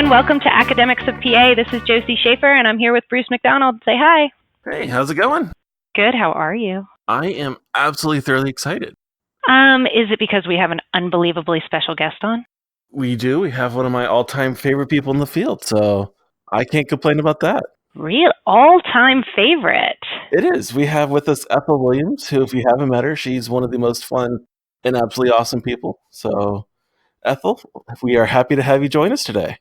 everyone. Welcome to Academics of PA. This is Josie Schafer, and I'm here with Bruce McDonald. Say hi. Hey, how's it going? Good. How are you? I am absolutely thoroughly excited. Is it because we have an unbelievably special guest on? We do. We have one of my all-time favorite people in the field, so I can't complain about that. Real all-time favorite. It is. We have with us Ethel Williams, who, if you haven't met her, she's one of the most fun and absolutely awesome people. So, Ethel, we are happy to have you join us today.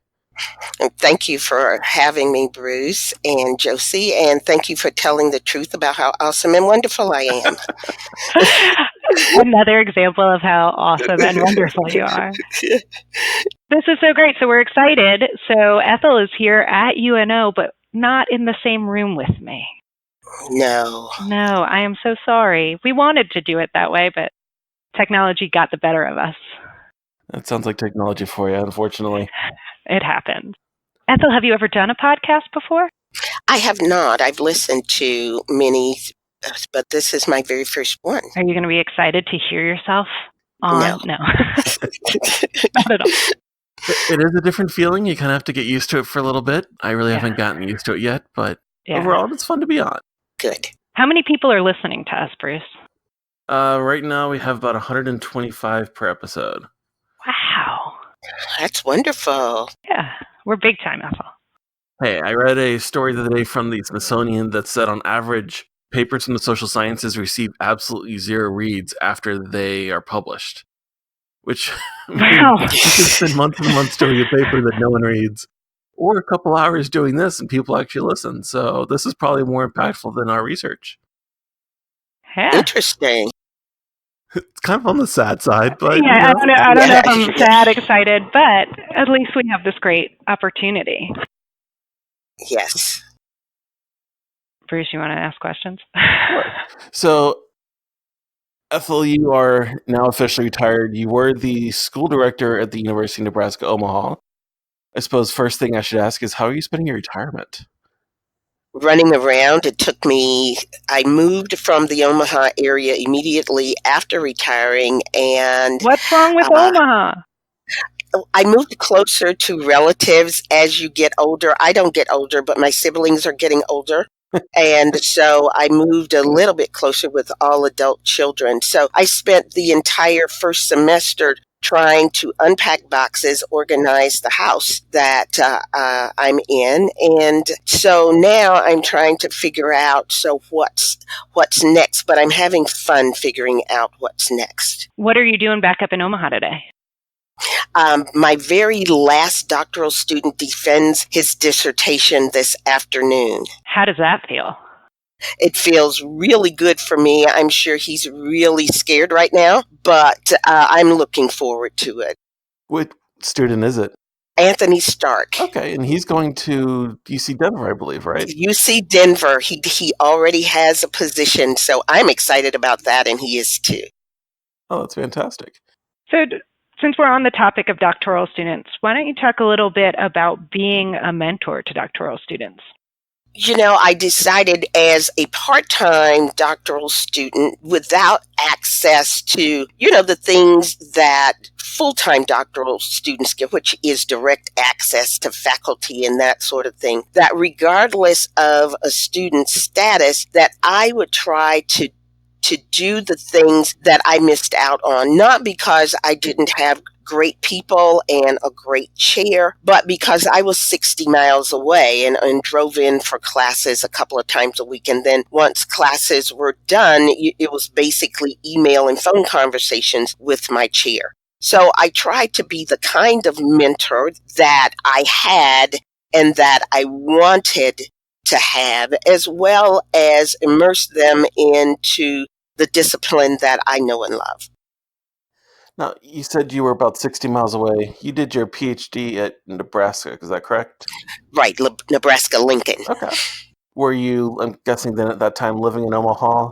And thank you for having me, Bruce and Josie, and thank you for telling the truth about how awesome and wonderful I am. Another example of how awesome and wonderful you are. This is so great. So we're excited. So Ethel is here at UNO, but not in the same room with me. No, I am so sorry. We wanted to do it that way, but technology got the better of us. That sounds like technology for you, unfortunately. It happened. Ethel, have you ever done a podcast before? I have not. I've listened to many, but this is my very first one. Are you going to be excited to hear yourself on? No. Not at all. It is a different feeling. You kind of have to get used to it for a little bit. I really haven't gotten used to it yet, but overall, it's fun to be on. Good. How many people are listening to us, Bruce? Right now, we have about 125 per episode. Wow. That's wonderful. Yeah, we're big time, Ethel. Hey, I read a story the other day from the Smithsonian that said on average, papers from the social sciences receive absolutely 0 reads after they are published. Which, wow. You can spend months and months doing a paper that no one reads, or a couple hours doing this and people actually listen. So this is probably more impactful than our research. Yeah. Interesting. It's kind of on the sad side, but yeah, I don't know if I'm sad excited, but at least we have this great opportunity. Yes. Bruce, you want to ask questions? Sure. So, Ethel, you are now officially retired. You were the school director at the University of Nebraska Omaha. I suppose first thing I should ask is, how are you spending your retirement? Running around. I moved from the Omaha area immediately after retiring, and what's wrong with Omaha? I moved closer to relatives as you get older. I don't get older, but my siblings are getting older. And so I moved a little bit closer with all adult children. So I spent the entire first semester trying to unpack boxes, organize the house that I'm in. And so now I'm trying to figure out, what's next, but I'm having fun figuring out what's next. What are you doing back up in Omaha today? My very last doctoral student defends his dissertation this afternoon. How does that feel? It feels really good for me. I'm sure he's really scared right now, but I'm looking forward to it. What student is it? Anthony Stark. Okay, and he's going to UC Denver, I believe, right? UC Denver. He already has a position, so I'm excited about that, and he is too. Oh, that's fantastic. So since we're on the topic of doctoral students, why don't you talk a little bit about being a mentor to doctoral students? I decided as a part-time doctoral student without access to, the things that full-time doctoral students get, which is direct access to faculty and that sort of thing, that regardless of a student's status, that I would try to do the things that I missed out on, not because I didn't have great people and a great chair, but because I was 60 miles away and drove in for classes a couple of times a week. And then once classes were done, it was basically email and phone conversations with my chair. So I tried to be the kind of mentor that I had and that I wanted to have, as well as immerse them into the discipline that I know and love. Now, you said you were about 60 miles away. You did your PhD at Nebraska, is that correct? Right, Nebraska Lincoln. Okay. Were you, I'm guessing then at that time, living in Omaha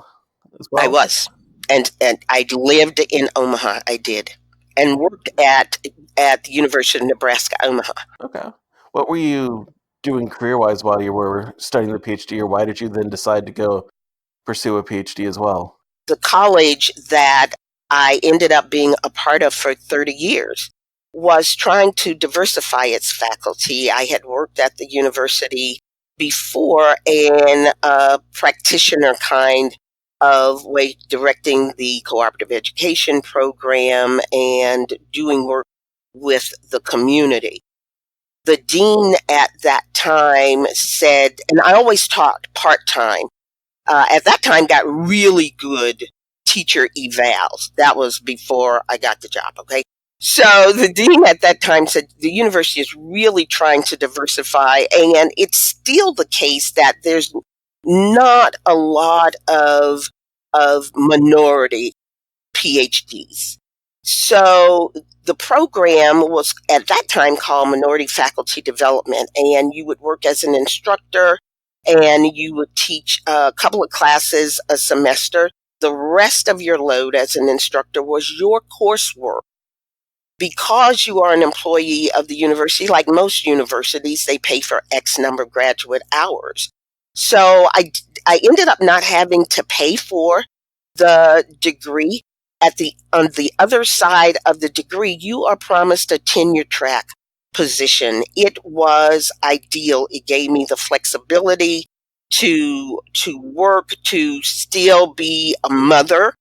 as well? I was. And I lived in Omaha, I did. And worked at the University of Nebraska Omaha. Okay. What were you doing career-wise while you were studying the PhD, or why did you then decide to go pursue a PhD as well? The college that I ended up being a part of for 30 years was trying to diversify its faculty. I had worked at the university before in a practitioner kind of way, directing the cooperative education program and doing work with the community. The dean at that time said, and I always taught part-time, at that time got really good teacher evals. That was before I got the job, okay? So the dean at that time said the university is really trying to diversify, and it's still the case that there's not a lot of minority PhDs. So the program was at that time called Minority Faculty Development, and you would work as an instructor and you would teach a couple of classes a semester. The rest of your load as an instructor was your coursework. Because you are an employee of the university, like most universities, they pay for X number of graduate hours. So I ended up not having to pay for the degree. On the other side of the degree, you are promised a tenure track position. It was ideal. It gave me the flexibility to work, to still be a mother,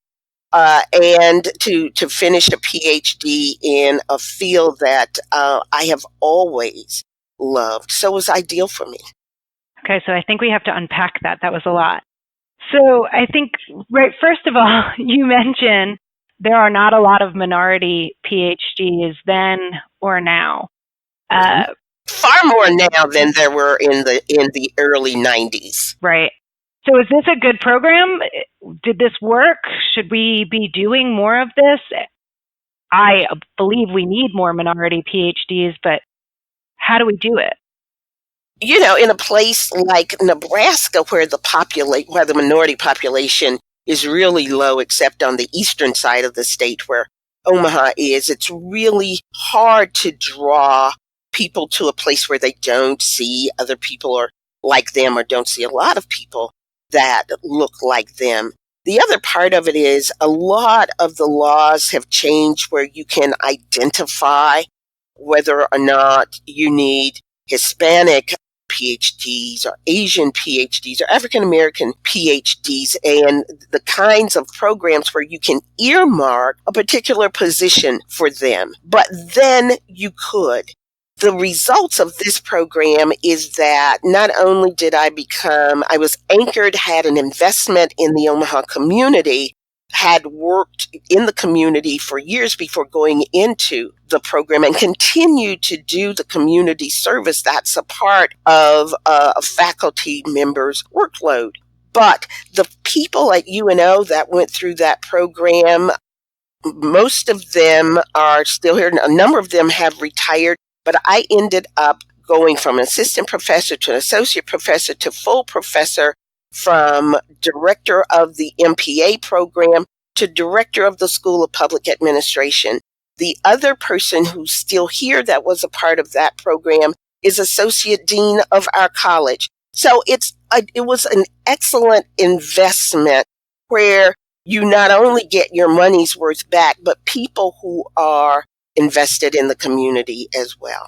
and to finish a PhD in a field that I have always loved. So it was ideal for me. Okay, so I think we have to unpack that. That was a lot. So I think, right, first of all, you mentioned there are not a lot of minority PhDs then or now. Far more now than there were in the early 90s. Right. So is this a good program? Did this work? Should we be doing more of this? I believe we need more minority PhDs, but how do we do it? You know, in a place like Nebraska where the minority population is really low, except on the eastern side of the state where Omaha is, it's really hard to draw people to a place where they don't see other people or like them, or don't see a lot of people that look like them. The other part of it is a lot of the laws have changed where you can identify whether or not you need Hispanic PhDs or Asian PhDs or African American PhDs, and the kinds of programs where you can earmark a particular position for them. But then you could. The results of this program is that not only did I was anchored, had an investment in the Omaha community, had worked in the community for years before going into the program, and continued to do the community service that's a part of a faculty member's workload. But the people at UNO that went through that program, most of them are still here. A number of them have retired, but I ended up going from an assistant professor to an associate professor to full professor, from director of the MPA program to director of the School of Public Administration. The other person who's still here that was a part of that program is associate dean of our college. So it was an excellent investment where you not only get your money's worth back, but people who are invested in the community as well.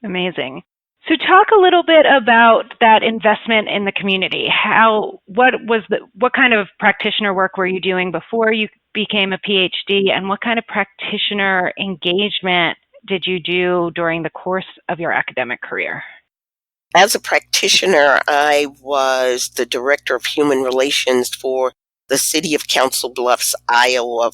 Amazing. So talk a little bit about that investment in the community. What kind of practitioner work were you doing before you became a PhD, and what kind of practitioner engagement did you do during the course of your academic career? As a practitioner, I was the director of human relations for the city of Council Bluffs, Iowa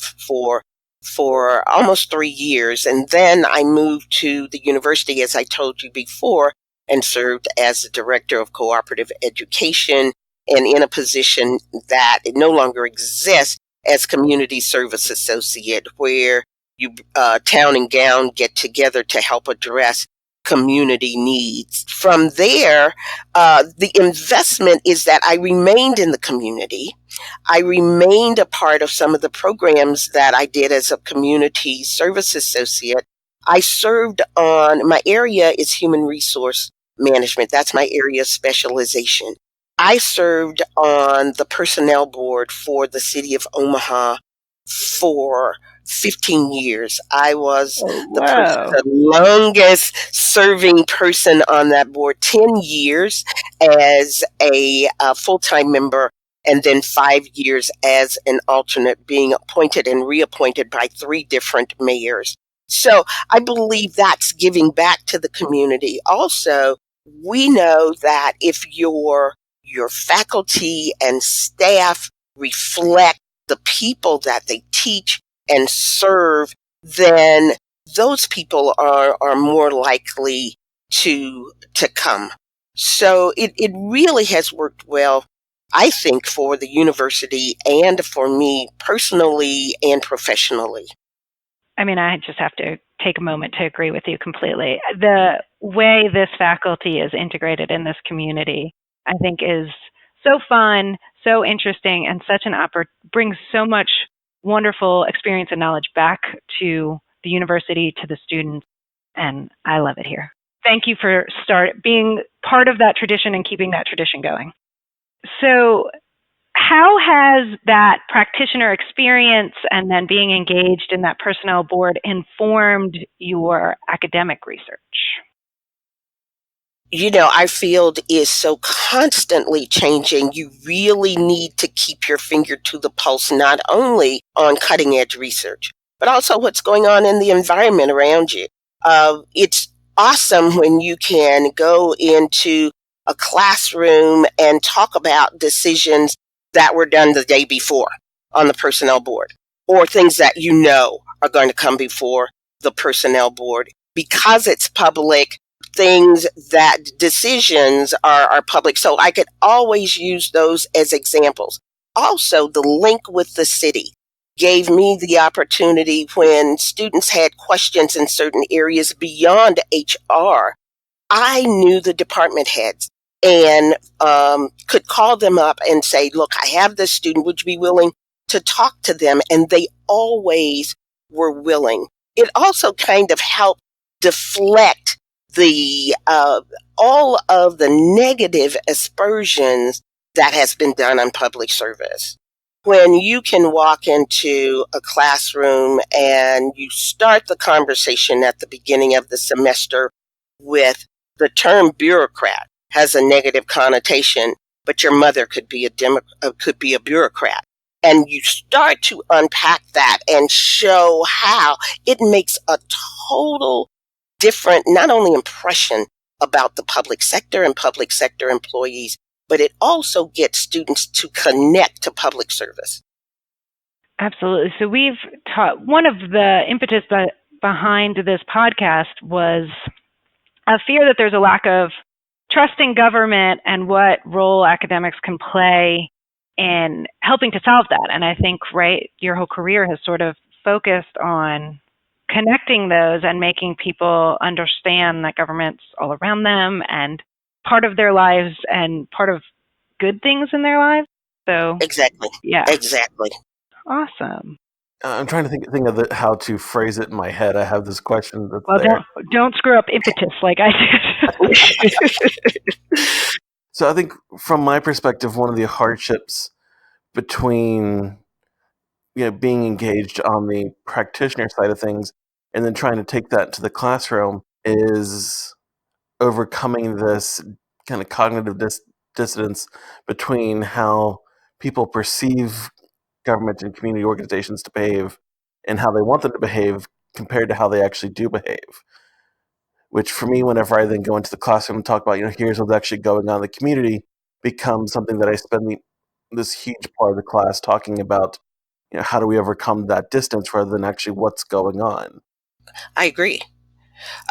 for almost 3 years. And then I moved to the university, as I told you before, and served as the director of cooperative education, and in a position that it no longer exists, as community service associate, where you town and gown get together to help address community needs. From there, the investment is that I remained in the community. I remained a part of some of the programs that I did as a community service associate. I served on, my area is human resource management. That's my area of specialization. I served on the personnel board for the city of Omaha for 15 years. I was Whoa. the longest serving person on that board, 10 years as a full-time member, and then 5 years as an alternate, being appointed and reappointed by 3 different mayors. So I believe that's giving back to the community. Also, we know that if your faculty and staff reflect the people that they teach and serve, then those people are more likely to come. So it really has worked well, I think, for the university and for me personally and professionally. I mean, I just have to take a moment to agree with you completely. The way this faculty is integrated in this community, I think, is so fun, so interesting, and brings so much wonderful experience and knowledge back to the university, to the students, and I love it here. Thank you for being part of that tradition and keeping that tradition going. So, how has that practitioner experience and then being engaged in that personnel board informed your academic research? Our field is so constantly changing. You really need to keep your finger to the pulse, not only on cutting edge research, but also what's going on in the environment around you. It's awesome when you can go into a classroom and talk about decisions that were done the day before on the personnel board, or things that are going to come before the personnel board. Because it's public, decisions are public. So I could always use those as examples. Also, the link with the city gave me the opportunity when students had questions in certain areas beyond HR. I knew the department heads and could call them up and say, look, I have this student, would you be willing to talk to them? And they always were willing. It also kind of helped deflect the all of the negative aspersions that has been done on public service. When you can walk into a classroom and you start the conversation at the beginning of the semester with the term bureaucrat has a negative connotation, but your mother could be a bureaucrat. And you start to unpack that and show how it makes a total different, not only impression about the public sector and public sector employees, but it also gets students to connect to public service. Absolutely. So we've taught, one of the impetus behind this podcast was a fear that there's a lack of trusting government and what role academics can play in helping to solve that. And I think, right, your whole career has sort of focused on connecting those and making people understand that government's all around them and part of their lives and part of good things in their lives. So Exactly. Yeah. Exactly. Awesome. I'm trying to think of how to phrase it in my head. I have this question that's Well, there. don't screw up impetus like I did. So I think from my perspective, one of the hardships between being engaged on the practitioner side of things and then trying to take that to the classroom is overcoming this kind of cognitive dissonance between how people perceive government and community organizations to behave and how they want them to behave compared to how they actually do behave. Which for me, whenever I then go into the classroom and talk about, here's what's actually going on in the community, becomes something that I spend this huge part of the class talking about, how do we overcome that distance rather than actually what's going on. I agree.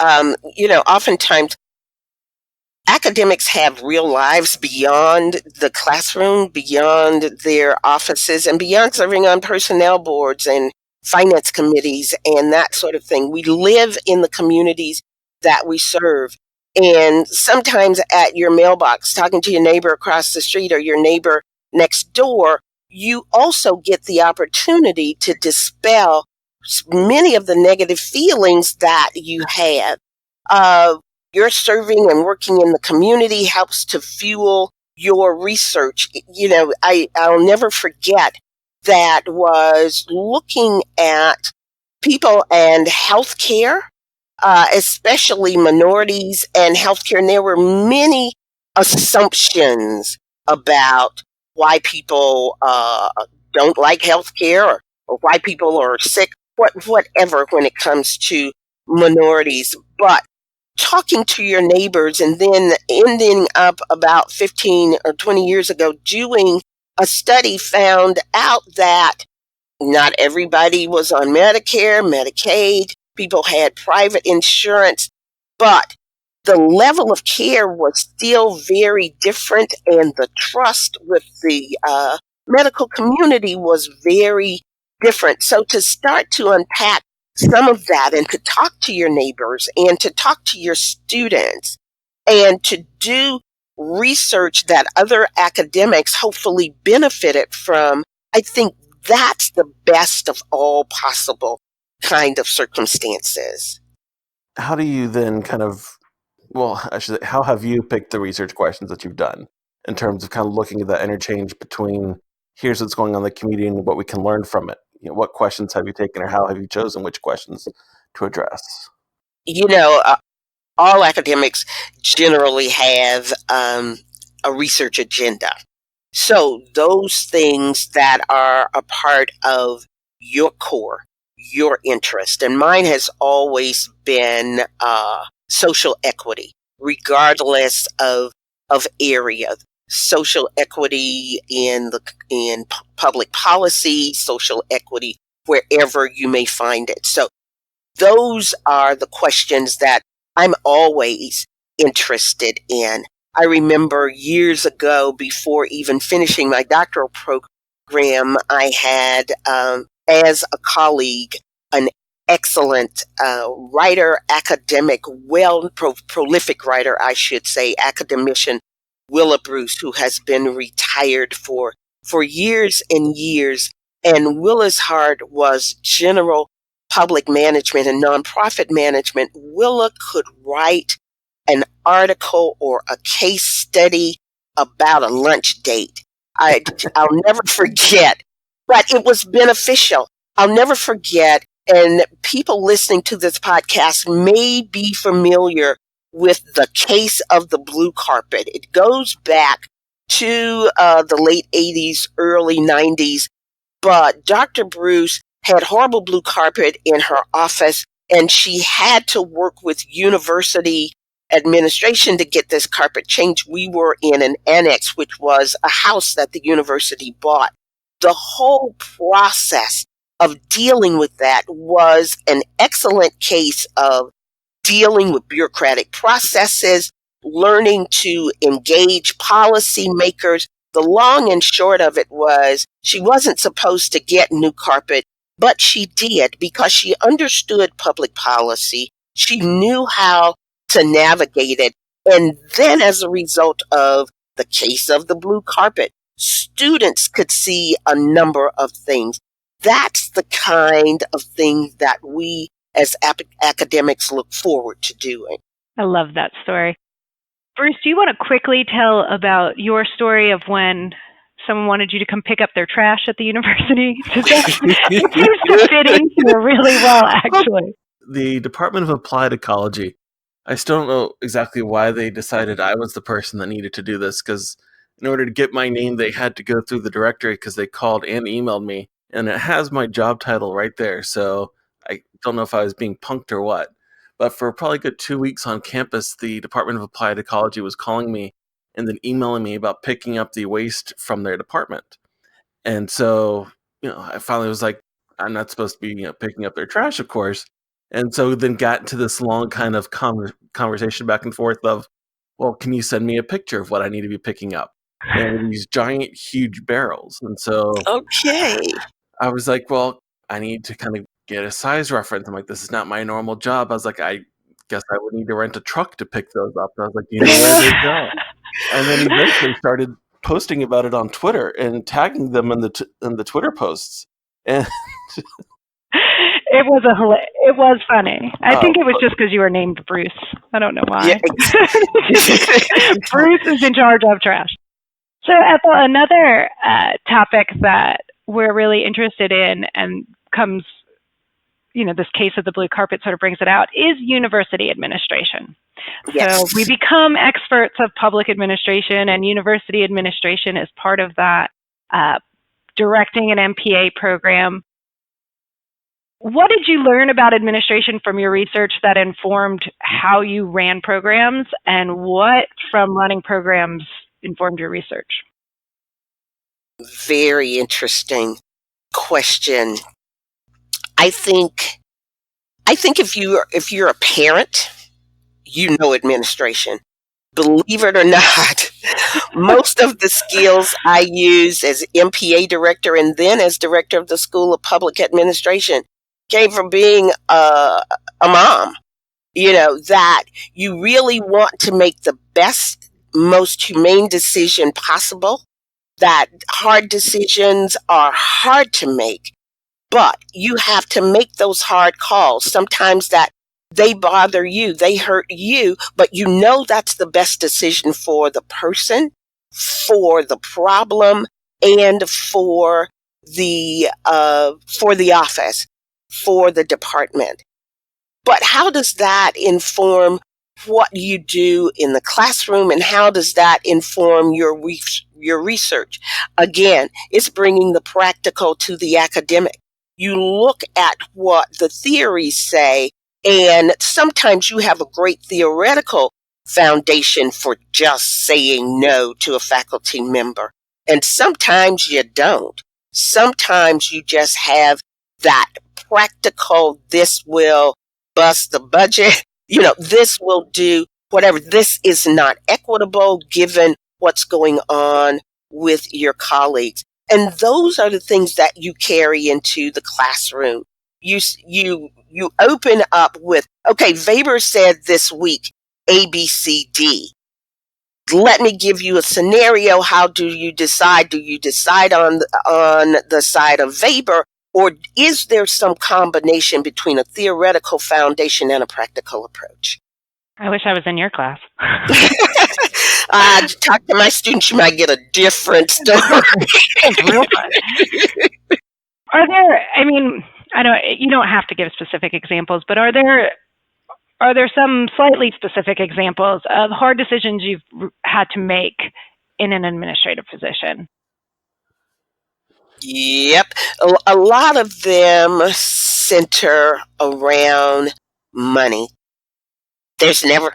Oftentimes academics have real lives beyond the classroom, beyond their offices, and beyond serving on personnel boards and finance committees and that sort of thing. We live in the communities that we serve. And sometimes at your mailbox, talking to your neighbor across the street or your neighbor next door, you also get the opportunity to dispel many of the negative feelings that you have. Your serving and working in the community helps to fuel your research. I'll never forget that was looking at people and healthcare, especially minorities and healthcare. And there were many assumptions about why people don't like healthcare, or why people are sick, whatever, when it comes to minorities. But talking to your neighbors, and then ending up about 15 or 20 years ago doing a study, found out that not everybody was on Medicare, Medicaid. People had private insurance, but the level of care was still very different, and the trust with the medical community was very different. So to start to unpack some of that, and to talk to your neighbors, and to talk to your students, and to do research that other academics hopefully benefited from, I think that's the best of all possible kind of circumstances. How do you then how have you picked the research questions that you've done in terms of kind of looking at that interchange between here's what's going on in the community and what we can learn from it? What questions have you taken, or how have you chosen which questions to address? All academics generally have a research agenda. So those things that are a part of your core, your interest, and mine has always been social equity, regardless of area. Social equity in public policy, social equity wherever you may find it. So those are the questions that I'm always interested in. I remember years ago, before even finishing my doctoral program, I had, as a colleague, an excellent writer, academic, prolific writer, I should say, academician, Willa Bruce, who has been retired for years and years. And Willa's heart was general public management and nonprofit management. Willa could write an article or a case study about a lunch date. I'll never forget, but it was beneficial. I'll never forget, and people listening to this podcast may be familiar with the case of the blue carpet. It goes back to the late 80s, early 90s, but Dr. Bruce had horrible blue carpet in her office, and she had to work with university administration to get this carpet changed. We were in an annex, which was a house that the university bought. The whole process of dealing with that was an excellent case of dealing with bureaucratic processes, learning to engage policymakers. The long and short of it was, she wasn't supposed to get new carpet, but she did, because she understood public policy. She knew how to navigate it. And then, as a result of the case of the blue carpet, students could see a number of things. That's the kind of thing that we as academics look forward to doing. I love that story. Bruce, do you want to quickly tell about your story of when someone wanted you to come pick up their trash at the university? It seems to fit in here really well, actually. The Department of Applied Ecology, I still don't know exactly why they decided I was the person that needed to do this, because in order to get my name, they had to go through the directory, because they called and emailed me, and it has my job title right there, so I don't know if I was being punked or what. But for probably a good 2 weeks on campus, the Department of Applied Ecology was calling me and then emailing me about picking up the waste from their department. And so, I finally was like, I'm not supposed to be, picking up their trash, of course. And so then got into this long kind of conversation back and forth of, well, can you send me a picture of what I need to be picking up? And these giant, huge barrels. And so Okay. I was like, well, I need to kind of get a size reference. I'm like, this is not my normal job. I was like, I guess I would need to rent a truck to pick those up. I was like, do you know where they go? And then eventually started posting about it on Twitter and tagging them in the Twitter posts. And it was funny. I think it was just because you were named Bruce. I don't know why. Yeah, Bruce is in charge of trash. So, Ethel, another topic that we're really interested in and comes, this case of the blue carpet sort of brings it out, is university administration. Yes. So we become experts of public administration, and university administration is part of that, directing an MPA program. What did you learn about administration from your research that informed how you ran programs, and what from running programs informed your research? Very interesting question. I think if you're a parent, you know administration. Believe it or not, most of the skills I use as MPA director and then as director of the School of Public Administration came from being a mom. That you really want to make the best, most humane decision possible, that hard decisions are hard to make, but you have to make those hard calls. Sometimes that they bother you, they hurt you, but that's the best decision for the person, for the problem, and for the office, for the department. But how does that inform what you do in the classroom, and how does that inform your research? Again, it's bringing the practical to the academic. You look at what the theories say, and sometimes you have a great theoretical foundation for just saying no to a faculty member. And sometimes you don't. Sometimes you just have that practical, this will bust the budget, this will do whatever. This is not equitable given what's going on with your colleagues. And those are the things that you carry into the classroom. You open up with, okay, Weber said this week, A, B, C, D. Let me give you a scenario. How do you decide? Do you decide on the side of Weber, or is there some combination between a theoretical foundation and a practical approach? I wish I was in your class. Talk to my students, you might get a different story. Real fun. Are there, I know you don't have to give specific examples, but are there some slightly specific examples of hard decisions you've had to make in an administrative position? Yep. A lot of them center around money. There's never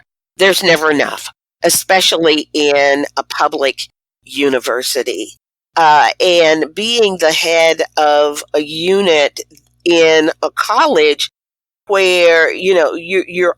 enough, especially in a public university. And being the head of a unit in a college where, you've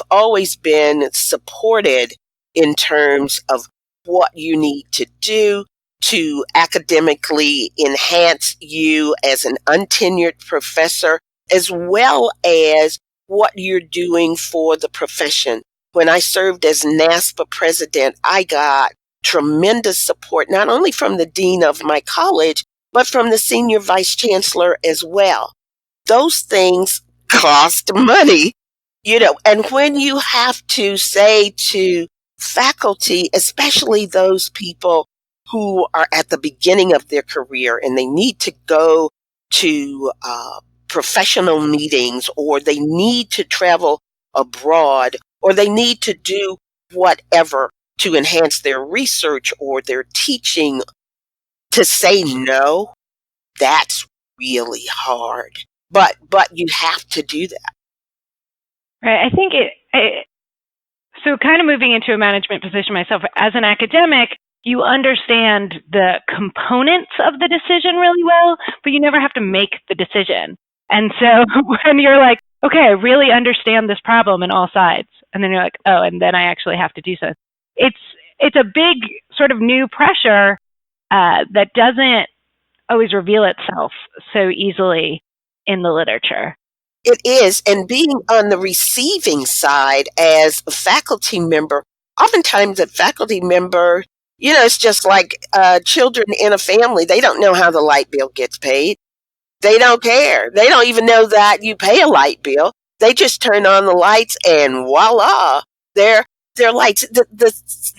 always been supported in terms of what you need to do to academically enhance you as an untenured professor, as well as what you're doing for the profession. When I served as NASPA president, I got tremendous support, not only from the dean of my college, but from the senior vice chancellor as well. Those things cost money, and when you have to say to faculty, especially those people who are at the beginning of their career and they need to go to professional meetings, or they need to travel abroad, or they need to do whatever to enhance their research or their teaching, to say no, that's really hard. But you have to do that. Right. I think so kind of moving into a management position myself, as an academic, you understand the components of the decision really well, but you never have to make the decision. And so when you're like, okay, I really understand this problem in all sides, and then you're like, oh, and then I actually have to do so. It's a big sort of new pressure that doesn't always reveal itself so easily in the literature. It is, and being on the receiving side as a faculty member, oftentimes a faculty member, it's just like children in a family. They don't know how the light bill gets paid. They don't care. They don't even know that you pay a light bill. They just turn on the lights and voila, they're They're like the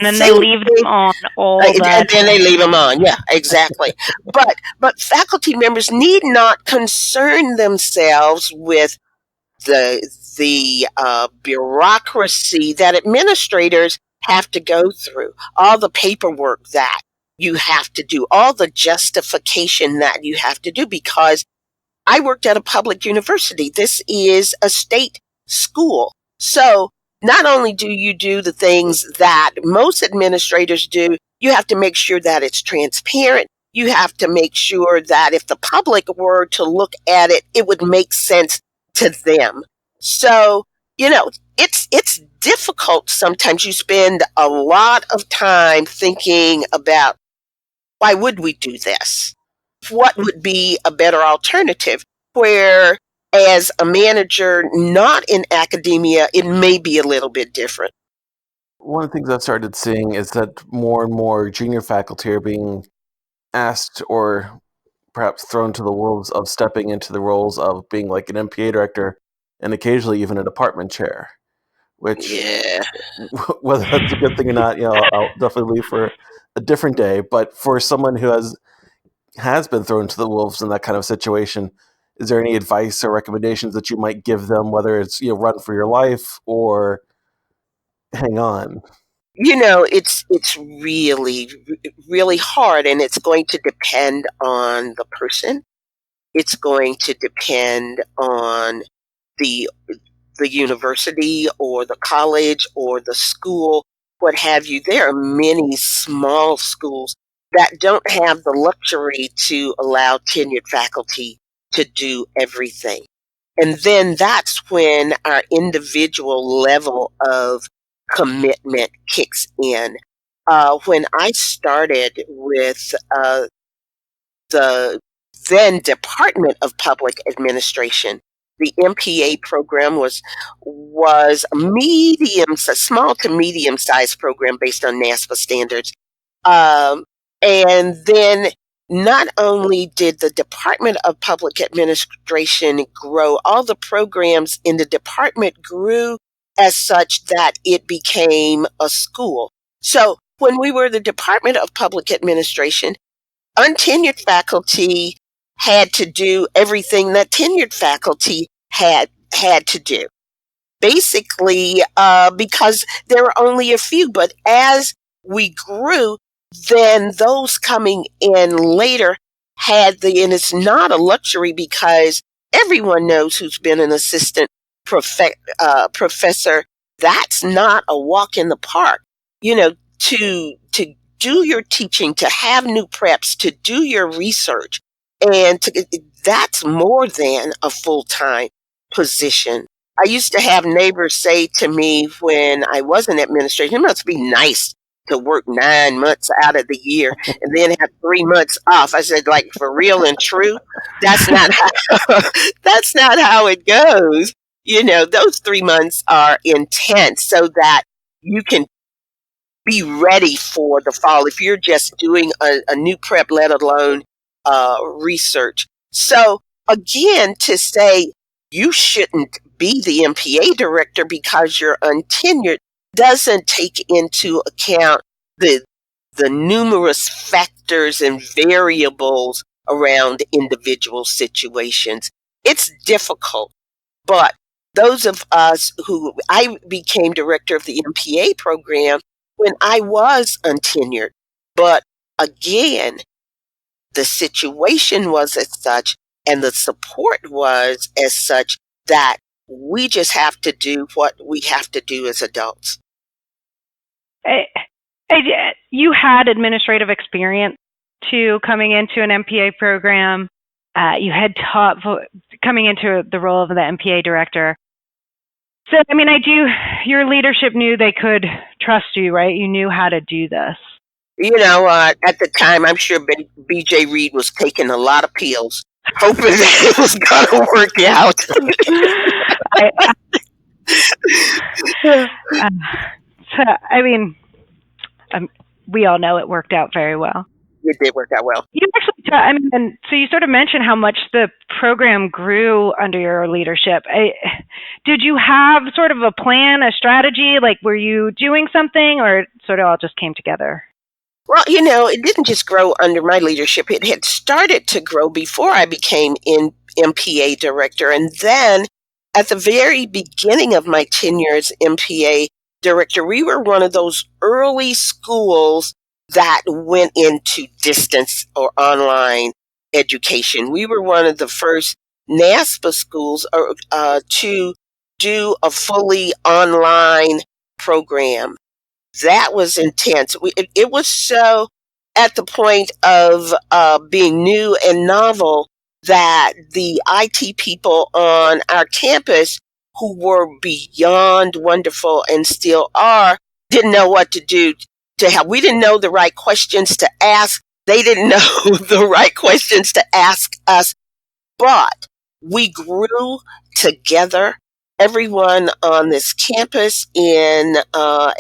And then they same leave them thing. on all the And then they time. leave them on. Yeah, exactly. But faculty members need not concern themselves with the bureaucracy that administrators have to go through, all the paperwork that you have to do, all the justification that you have to do, because I worked at a public university. This is a state school. So not only do you do the things that most administrators do, you have to make sure that it's transparent. You have to make sure that if the public were to look at it, it would make sense to them. So, it's difficult. Sometimes you spend a lot of time thinking about, why would we do this? What would be a better alternative? Where, as a manager not in academia, it may be a little bit different. One of the things I've started seeing is that more and more junior faculty are being asked or perhaps thrown to the wolves of stepping into the roles of being like an MPA director and occasionally even a department chair, which, Yeah. whether that's a good thing or not, I'll definitely leave for a different day. But for someone who has been thrown to the wolves in that kind of situation, is there any advice or recommendations that you might give them, whether it's run for your life or hang on? It's really, really hard, and it's going to depend on the person. It's going to depend on the the university or the college or the school, what have you. There are many small schools that don't have the luxury to allow tenured faculty to do everything. And then that's when our individual level of commitment kicks in. When I started with the then Department of Public Administration, the MPA program was a small to medium sized program based on NASPA standards. Um, and then not only did the Department of Public Administration grow, all the programs in the department grew as such that it became a school. So when we were the Department of Public Administration, untenured faculty had to do everything that tenured faculty had to do. Basically, because there were only a few, but as we grew, then those coming in later and it's not a luxury because everyone knows who's been an assistant professor. That's not a walk in the park. To do your teaching, to have new preps, to do your research, and that's more than a full-time position. I used to have neighbors say to me when I was in administration, it must be nice to work 9 months out of the year and then have 3 months off. I said, like, for real and true, that's not how, that's not how it goes. Those 3 months are intense so that you can be ready for the fall if you're just doing a new prep, let alone research. So again, to say you shouldn't be the MPA director because you're untenured doesn't take into account the numerous factors and variables around individual situations. It's difficult, but those of us I became director of the MPA program when I was untenured. But again, the situation was as such and the support was as such that we just have to do what we have to do as adults. You had administrative experience too, coming into an MPA program. You had taught coming into the role of the MPA director. So, your leadership knew they could trust you, right? You knew how to do this. At the time, I'm sure BJ Reed was taking a lot of pills, hoping that it was going to work out. We all know it worked out very well. It did work out well. You actually So, I mean, and so you sort of mentioned how much the program grew under your leadership. Did you have sort of a plan, a strategy? Like, were you doing something, or it sort of all just came together? Well, it didn't just grow under my leadership. It had started to grow before I became MPA director. And then at the very beginning of my tenure as MPA director, we were one of those early schools that went into distance or online education. We were one of the first NASPA schools to do a fully online program. That was intense. It was so at the point of being new and novel that the IT people on our campus, who were beyond wonderful and still are, didn't know what to do to help. We didn't know the right questions to ask. They didn't know the right questions to ask us, but we grew together. Everyone on this campus in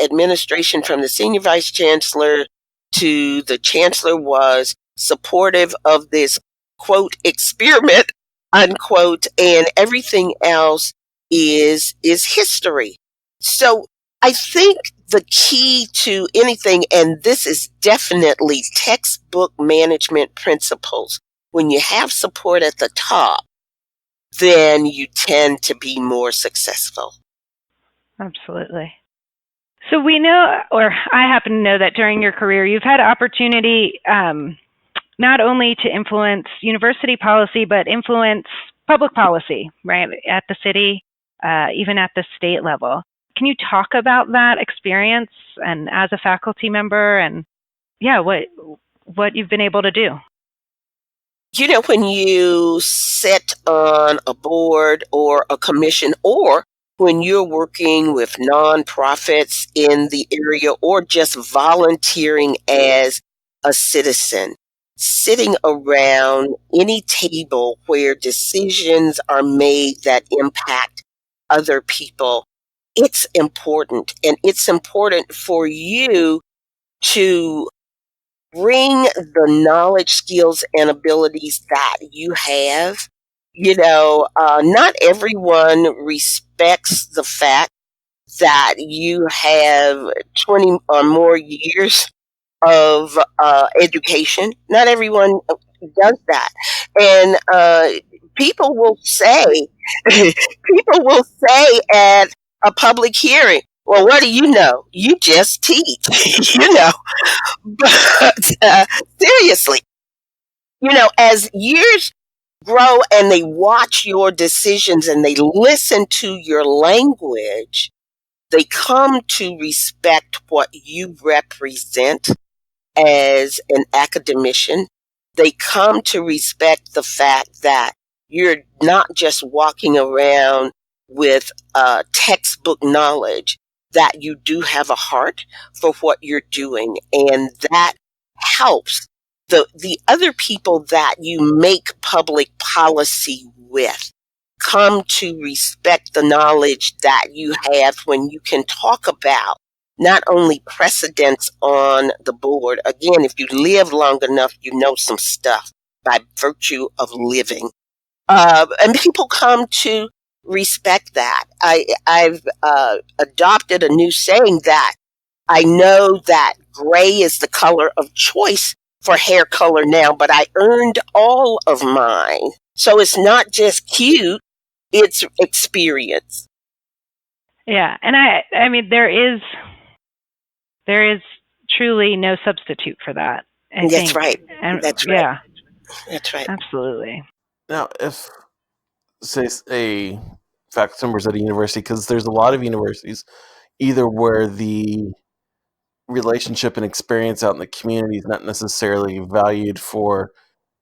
administration, from the senior vice chancellor to the chancellor, was supportive of this quote experiment unquote, and everything else is history. So I think the key to anything, and this is definitely textbook management principles, when you have support at the top, then you tend to be more successful. Absolutely. So we know, or I happen to know, that during your career, you've had opportunity not only to influence university policy, but influence public policy, right, at the city, even at the state level. Can you talk about that experience and as a faculty member, and what you've been able to do? When you sit on a board or a commission, or when you're working with nonprofits in the area, or just volunteering as a citizen, sitting around any table where decisions are made that impact other people, it's important. And it's important for you to bring the knowledge, skills, and abilities that you have. Not everyone respects the fact that you have 20 or more years of education. Not everyone does that. And people will say, people will say at a public hearing, well, what do you know? You just teach, But seriously, as years grow and they watch your decisions and they listen to your language, they come to respect what you represent as an academician. They come to respect the fact that you're not just walking around with textbook knowledge, that you do have a heart for what you're doing. And that helps the other people that you make public policy with come to respect the knowledge that you have when you can talk about not only precedents on the board. Again, if you live long enough, you know some stuff by virtue of living. And people come to respect that. I've adopted a new saying that I know that gray is the color of choice for hair color now, but I earned all of mine. So it's not just cute, it's experience. Yeah, and I mean, there is truly no substitute for that, I That's think. right. And That's right. yeah, That's right. absolutely. Now, if, say, a faculty member is at a university, because there's a lot of universities, either where the relationship and experience out in the community is not necessarily valued for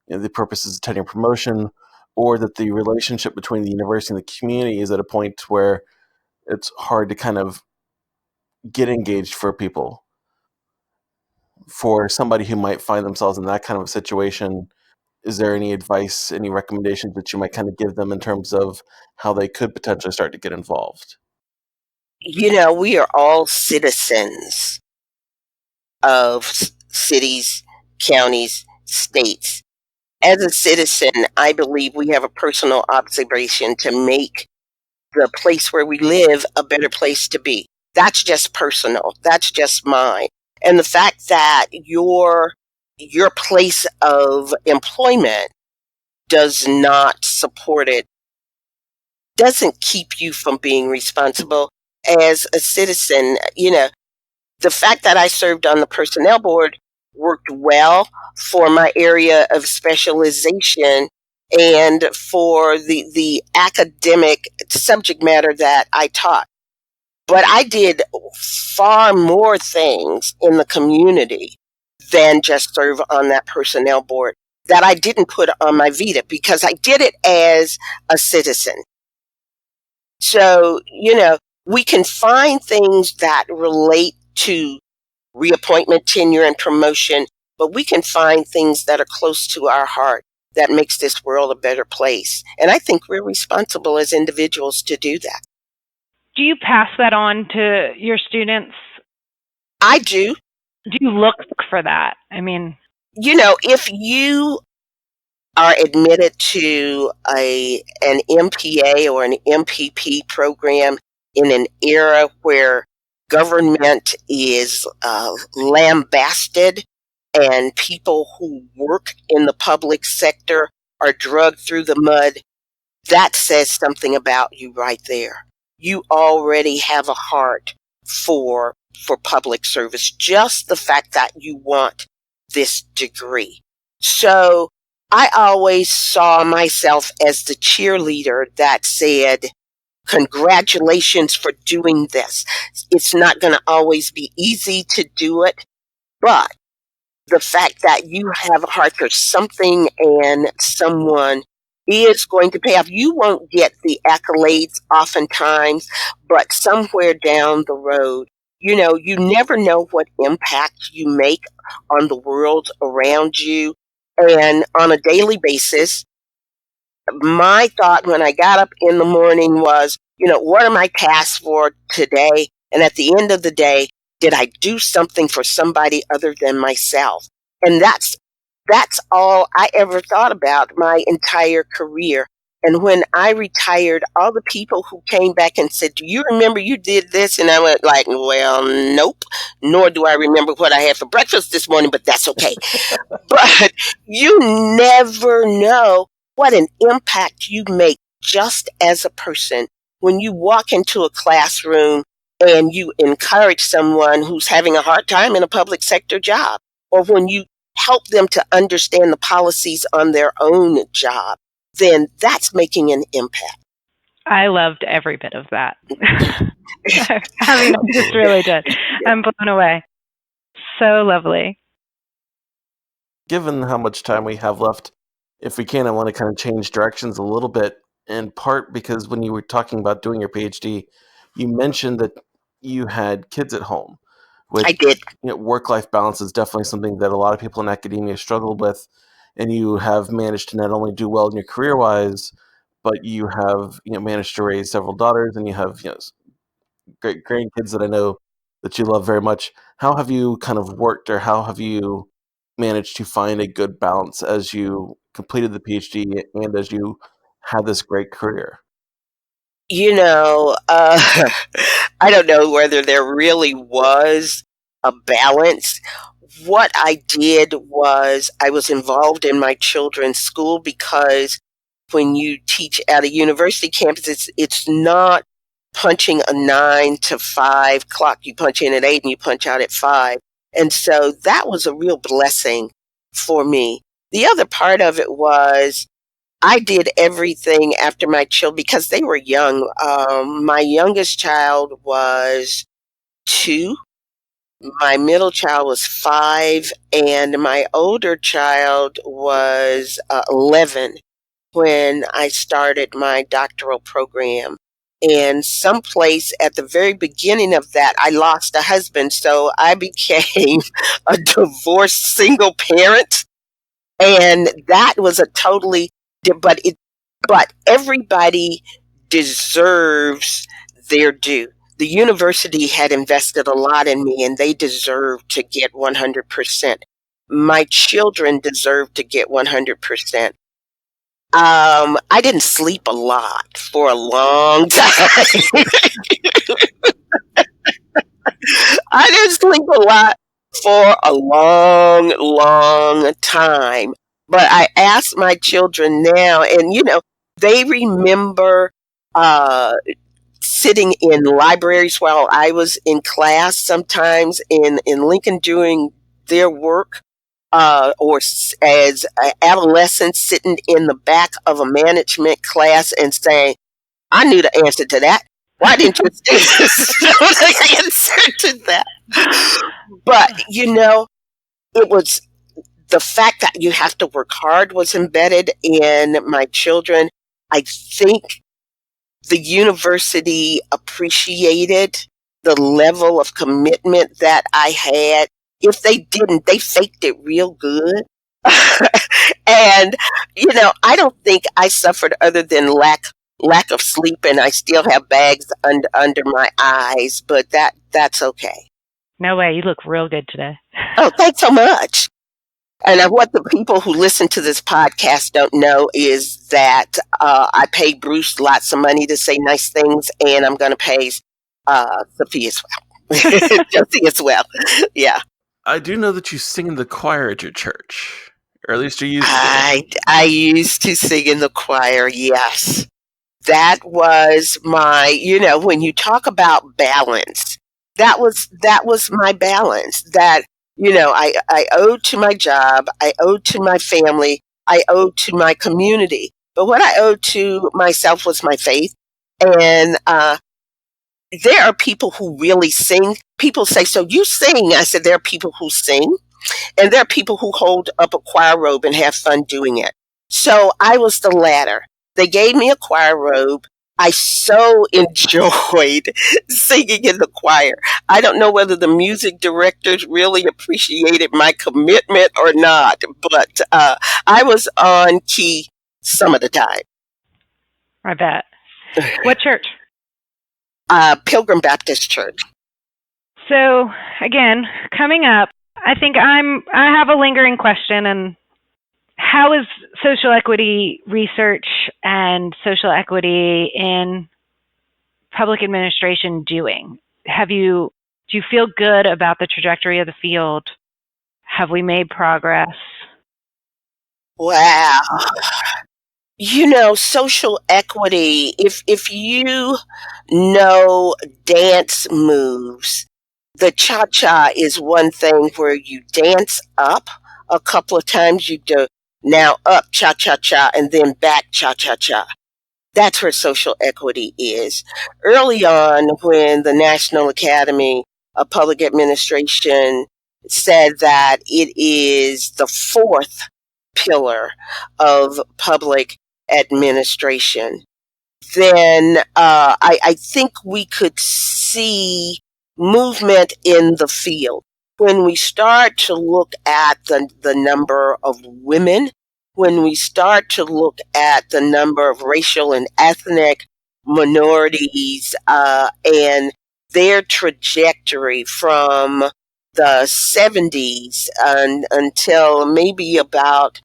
the purposes of tenure promotion, or that the relationship between the university and the community is at a point where it's hard to kind of get engaged for people. For somebody who might find themselves in that kind of a situation, is there any advice, any recommendations that you might kind of give them in terms of how they could potentially start to get involved? We are all citizens of cities, counties, states. As a citizen, I believe we have a personal obligation to make the place where we live a better place to be. That's just personal. That's just mine. And the fact that your place of employment does not support it doesn't keep you from being responsible as a citizen. The fact that I served on the personnel board worked well for my area of specialization and for the academic subject matter that I taught. But I did far more things in the community than just serve on that personnel board that I didn't put on my vita because I did it as a citizen. So, we can find things that relate to reappointment, tenure, and promotion, but we can find things that are close to our heart that makes this world a better place. And I think we're responsible as individuals to do that. Do you pass that on to your students? I do. Do you look for that? I mean, if you are admitted to an MPA or an MPP program in an era where government is lambasted and people who work in the public sector are dragged through the mud, that says something about you right there. You already have a heart for public service, just the fact that you want this degree. So I always saw myself as the cheerleader that said, congratulations for doing this. It's not going to always be easy to do it, but the fact that you have a heart for something and someone is going to pay off. You won't get the accolades oftentimes, but somewhere down the road, you never know what impact you make on the world around you. And on a daily basis, my thought when I got up in the morning was, what are my tasks for today? And at the end of the day, did I do something for somebody other than myself? And that's all I ever thought about my entire career. And when I retired, all the people who came back and said, do you remember you did this? And I went like, well, nope. Nor do I remember what I had for breakfast this morning, but that's okay. But you never know what an impact you make just as a person when you walk into a classroom and you encourage someone who's having a hard time in a public sector job, or when you help them to understand the policies on their own job, then that's making an impact. I loved every bit of that. I mean, I just really did. I'm blown away. So lovely. Given how much time we have left, if we can, I want to kind of change directions a little bit, in part because when you were talking about doing your PhD, you mentioned that you had kids at home. I did. Work-life balance is definitely something that a lot of people in academia struggle with, and you have managed to not only do well in your career-wise, but you have managed to raise several daughters, and you have great grandkids that I know that you love very much. How have you kind of worked, or how have you managed to find a good balance as you completed the PhD and as you had this great career? I don't know whether there really was a balance. What I did was I was involved in my children's school because when you teach at a university campus, it's not punching a 9 to 5 clock. You punch in at 8 and you punch out at 5. And so that was a real blessing for me. The other part of it was I did everything after my children because they were young. My youngest child was 2. My middle child was 5, and my older child was 11 when I started my doctoral program. And someplace at the very beginning of that, I lost a husband, so I became a divorced single parent, and that was a totally but everybody deserves their due. The university had invested a lot in me, and they deserve to get 100%. my children deserve to get 100%. I didn't sleep a lot for a long time. I didn't sleep a lot for a long, long time. But I ask my children now, and they remember uh, sitting in libraries while I was in class, sometimes in Lincoln doing their work, as adolescents sitting in the back of a management class and saying, I knew the answer to that. Why didn't you know the answer to that? But, it was the fact that you have to work hard was embedded in my children. I think the university appreciated the level of commitment that I had. If they didn't, they faked it real good. And, I don't think I suffered other than lack of sleep, and I still have bags under my eyes, but that's okay. No way, you look real good today. Oh, thanks so much. And what the people who listen to this podcast don't know is that I paid Bruce lots of money to say nice things, and I'm going to pay Sophie as well. Josie as well. Yeah. I do know that you sing in the choir at your church, or at least you used to. I used to sing in the choir, yes. That was my, when you talk about balance, that was my balance. That, I owed to my job, I owed to my family, I owed to my community. But what I owed to myself was my faith. And there are people who really sing. People say, so you sing? I said, there are people who sing, and there are people who hold up a choir robe and have fun doing it. So I was the latter. They gave me a choir robe. I so enjoyed singing in the choir. I don't know whether the music directors really appreciated my commitment or not, but I was on key some of the time. I bet. What church? Pilgrim Baptist Church. So, again, coming up, I think I have a lingering question, and how is social equity research and social equity in public administration doing? Do you feel good about the trajectory of the field? Have we made progress? Wow. Social equity, if you know dance moves, the cha-cha is one thing where you dance up a couple of times, you do now up cha-cha-cha and then back cha-cha-cha. That's where social equity is. Early on, when the National Academy of Public Administration said that it is the fourth pillar of public administration, then I think we could see movement in the field. When we start to look at the number of women, when we start to look at the number of racial and ethnic minorities and their trajectory from the 70s until maybe about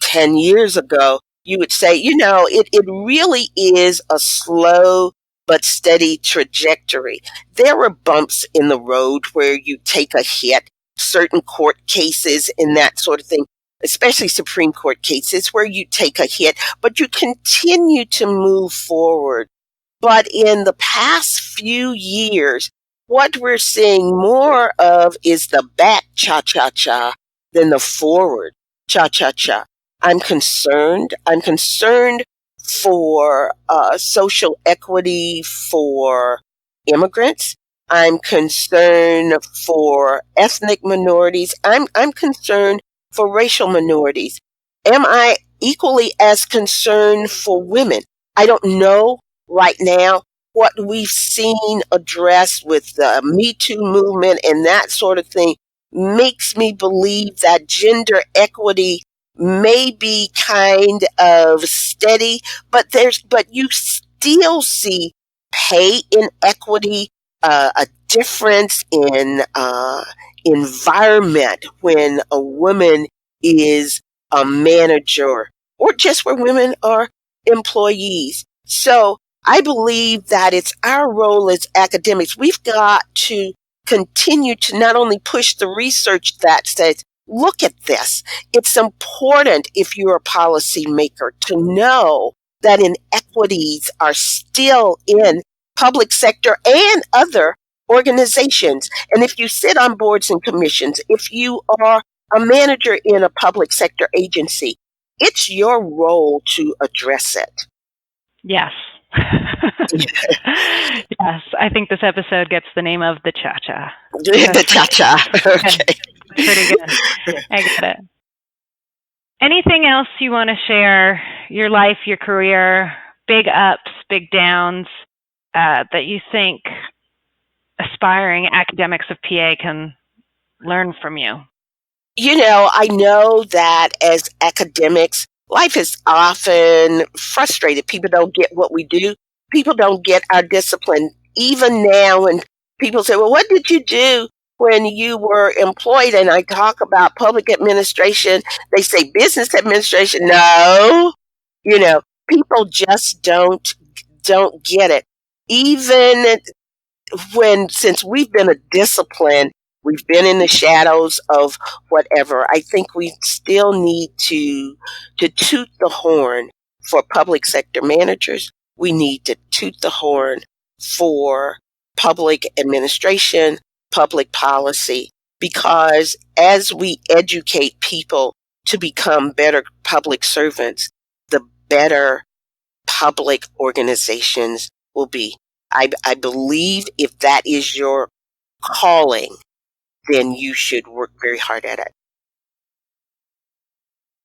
10 years ago, you would say, it really is a slow but steady trajectory. There were bumps in the road where you take a hit, certain court cases and that sort of thing, especially Supreme Court cases where you take a hit, but you continue to move forward. But in the past few years, what we're seeing more of is the back cha-cha-cha than the forward cha-cha-cha. I'm concerned. I'm concerned for social equity for immigrants. I'm concerned for ethnic minorities. I'm concerned for racial minorities. Am I equally as concerned for women? I don't know right now. What we've seen addressed with the Me Too movement and that sort of thing makes me believe that gender equity may be kind of steady, but you still see pay inequity, a difference environment when a woman is a manager or just where women are employees. So I believe that it's our role as academics. We've got to continue to not only push the research that says, look at this. It's important if you're a policymaker to know that inequities are still in public sector and other organizations. And if you sit on boards and commissions, if you are a manager in a public sector agency, it's your role to address it. Yes. Yes, I think this episode gets the name of the Cha-Cha. The Cha-Cha. Okay. Pretty good. I get it. Anything else you want to share? Your life, your career, big ups, big downs, that you think aspiring academics of PA can learn from you? You know, I know that as academics, life is often frustrated. People don't get what we do. People don't get our discipline. Even now, when people say, well, what did you do when you were employed? And I talk about public administration, they say business administration. No, you know, people just don't get it. Even since we've been a discipline, we've been in the shadows of whatever. I think we still need to toot the horn for public sector managers. We need to toot the horn for public administration, public policy, because as we educate people to become better public servants, the better public organizations will be. I believe if that is your calling, then you should work very hard at it.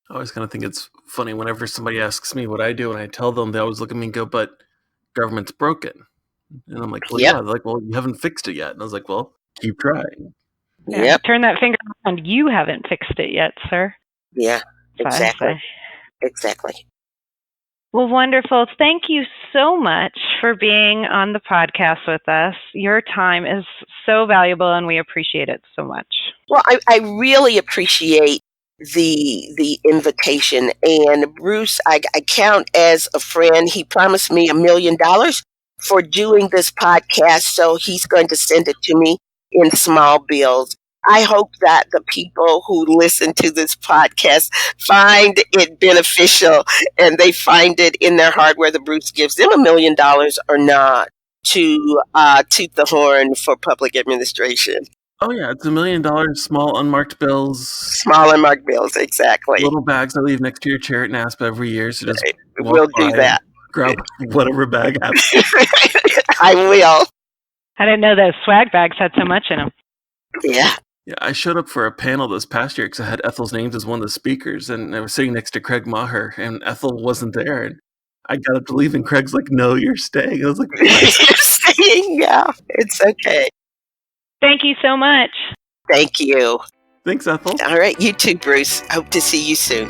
I always kind of think it's funny whenever somebody asks me what I do and I tell them, they always look at me and go, but government's broken. And I'm like, well, Yep. yeah. They're like, well, you haven't fixed it yet. And I was like, well, keep trying. Yeah, Yep. turn that finger around. You haven't fixed it yet, sir. Yeah, That's what I exactly. say. Exactly. Well, wonderful. Thank you so much for being on the podcast with us. Your time is so valuable, and we appreciate it so much. Well, I really appreciate the invitation. And Bruce, I count as a friend. He promised me $1 million for doing this podcast, so he's going to send it to me in small bills. I hope that the people who listen to this podcast find it beneficial and they find it in their heart, whether Bruce gives them $1 million or not, to toot the horn for public administration. Oh, yeah. It's $1 million, small unmarked bills. Small unmarked bills, exactly. Little bags I leave next to your chair at NASPA every year. So just We'll do that. Grab whatever bag happens. I will. I didn't know those swag bags had so much in them. Yeah. Yeah, I showed up for a panel this past year because I had Ethel's names as one of the speakers, and I was sitting next to Craig Maher, and Ethel wasn't there. And I got up to leave, and Craig's like, "No, you're staying." I was like, "You're staying? Yeah, it's okay." Thank you so much. Thank you. Thanks, Ethel. All right, you too, Bruce. Hope to see you soon.